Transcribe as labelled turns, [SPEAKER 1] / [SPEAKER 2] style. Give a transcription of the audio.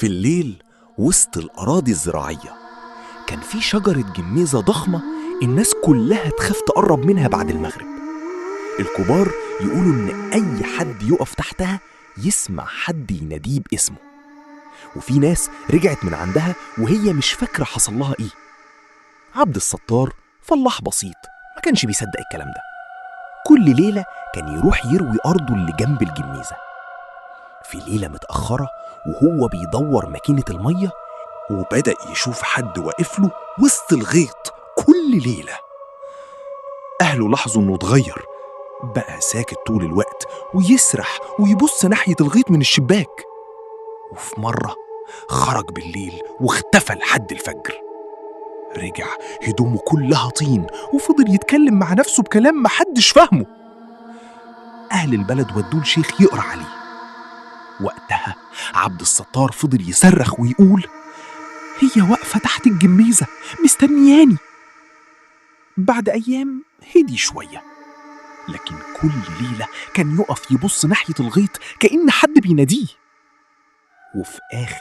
[SPEAKER 1] في الليل وسط الأراضي الزراعية كان في شجرة جميزة ضخمة، الناس كلها تخاف تقرب منها بعد المغرب. الكبار يقولوا إن أي حد يقف تحتها يسمع حد يناديه باسمه، وفي ناس رجعت من عندها وهي مش فاكرة حصل لها إيه. عبد الستار فلاح بسيط ما كانش بيصدق الكلام ده. كل ليلة كان يروح يروي أرضه اللي جنب الجميزة. في ليلة متأخرة وهو بيدور ماكينة المية، وبدأ يشوف حد واقف له وسط الغيط كل ليلة. أهله لاحظوا إنه اتغير، بقى ساكت طول الوقت ويسرح ويبص ناحية الغيط من الشباك. وفي مرة خرج بالليل واختفى لحد الفجر. رجع هدومه كلها طين وفضل يتكلم مع نفسه بكلام محدش فاهمه. أهل البلد ودوه لشيخ يقرأ عليه. وقتها عبد الستار فضل يصرخ ويقول: هي واقفة تحت الجميزة مستنياني. بعد أيام هدي شوية، لكن كل ليلة كان يقف يبص ناحية الغيط كأن حد بيناديه. وفي آخر